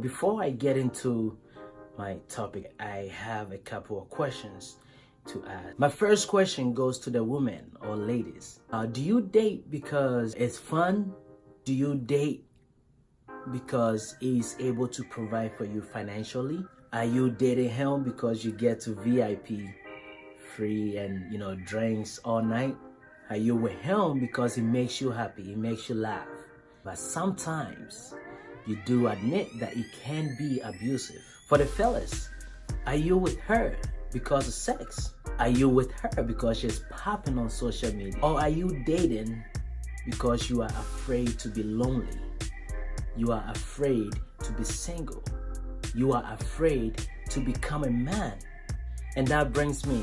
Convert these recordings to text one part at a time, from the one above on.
Before I get into my topic, I have a couple of questions to ask. My first question goes to the women or ladies. Do you date because it's fun? Do you date because he's able to provide for you financially? Are you dating him because you get to VIP free and drinks all night? Are you with him because he makes you happy, he makes you laugh? But sometimes you do admit that it can be abusive. For the fellas, are you with her because of sex? Are you with her because she's popping on social media? Or are you dating because you are afraid to be lonely? You are afraid to be single. You are afraid to become a man. And that brings me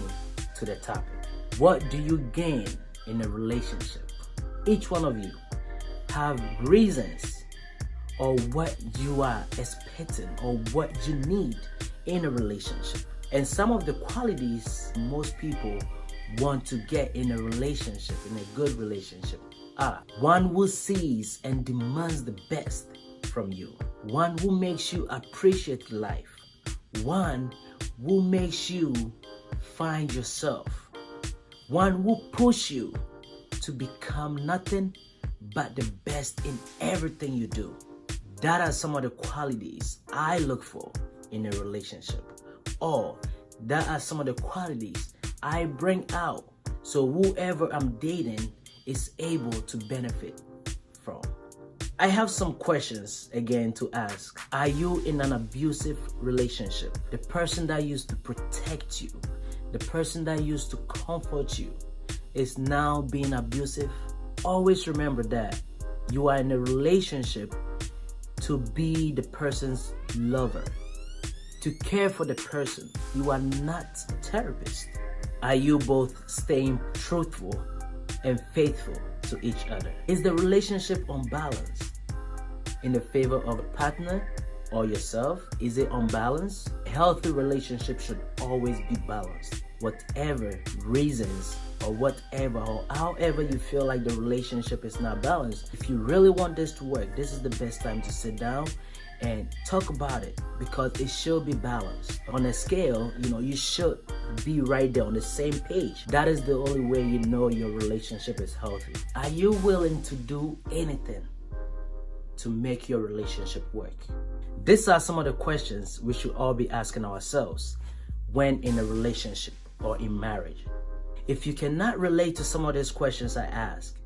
to the topic. What do you gain in a relationship? Each one of you have reasons or what you are expecting or what you need in a relationship. And some of the qualities most people want to get in a relationship, in a good relationship, are one who sees and demands the best from you, one who makes you appreciate life, one who makes you find yourself, one who pushes you to become nothing but the best in everything you do. That are some of the qualities I look for in a relationship. Or that are some of the qualities I bring out so whoever I'm dating is able to benefit from. I have some questions again to ask. Are you in an abusive relationship? The person that used to protect you, the person that used to comfort you is now being abusive? Always remember that you are in a relationship to be the person's lover, to care for the person. You are not a therapist. Are you both staying truthful and faithful to each other? Is the relationship unbalanced in the favor of a partner or yourself? Is it unbalanced? A healthy relationship should always be balanced. Whatever reasons or whatever or however you feel like the relationship is not balanced, if you really want this to work, this is the best time to sit down and talk about it, because it should be balanced. On a scale, you should be right there on the same page. That is the only way you know your relationship is healthy. Are you willing to do anything to make your relationship work? These are some of the questions we should all be asking ourselves when in a relationship or in marriage. If you cannot relate to some of these questions I ask,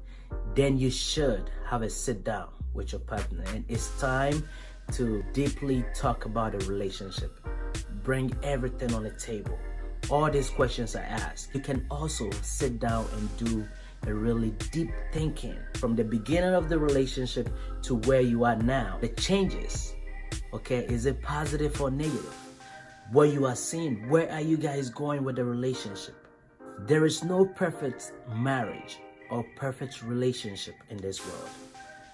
then you should have a sit down with your partner, and it's time to deeply talk about a relationship. Bring everything on the table. All these questions I ask. You can also sit down and do a really deep thinking from the beginning of the relationship to where you are now. The changes, okay? Is it positive or negative? What you are seeing, where are you guys going with the relationship? There is no perfect marriage or perfect relationship in this world.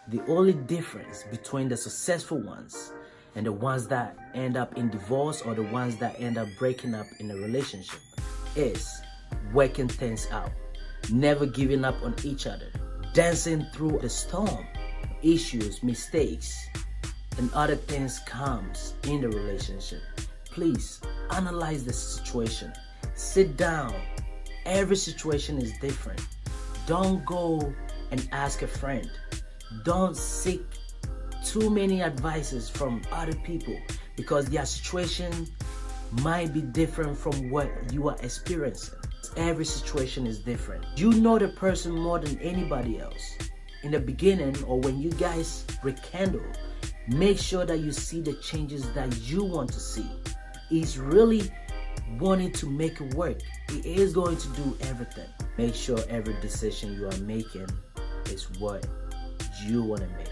The only difference between the successful ones and the ones that end up in divorce or the ones that end up breaking up in a relationship is working things out, never giving up on each other, dancing through the storm. Issues, mistakes, and other things comes in the relationship. Please analyze the situation. Sit down. Every situation is different. Don't go and ask a friend. Don't seek too many advices from other people, because their situation might be different from what you are experiencing. Every situation is different. You know the person more than anybody else. In the beginning, or when you guys rekindle, make sure that you see the changes that you want to see. He's really wanting to make it work. He is going to do everything. Make sure every decision you are making is what you want to make.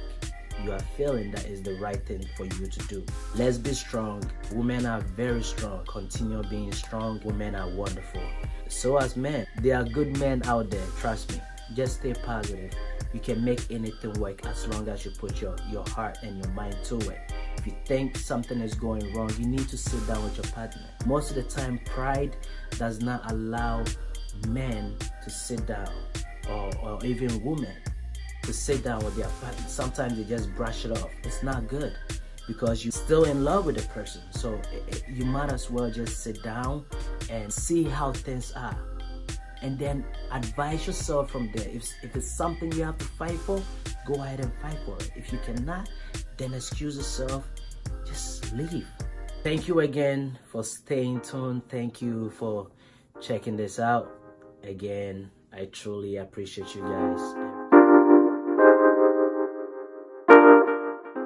You are feeling that is the right thing for you to do. Let's be strong. Women are very strong. Continue being strong. Women are wonderful. So as men, there are good men out there. Trust me. Just stay positive. You can make anything work as long as you put your heart and your mind to it. If you think something is going wrong, you need to sit down with your partner. Most of the time, pride does not allow men to sit down, or even women to sit down with their partner. Sometimes they just brush it off. It's not good. because you're still in love with the person. So you might as well just sit down and see how things are, and then advise yourself from there. If it's something you have to fight for, go ahead and fight for it. If you cannot, then excuse yourself, just leave. Thank you again for staying tuned. Thank you for checking this out. Again, I truly appreciate you guys.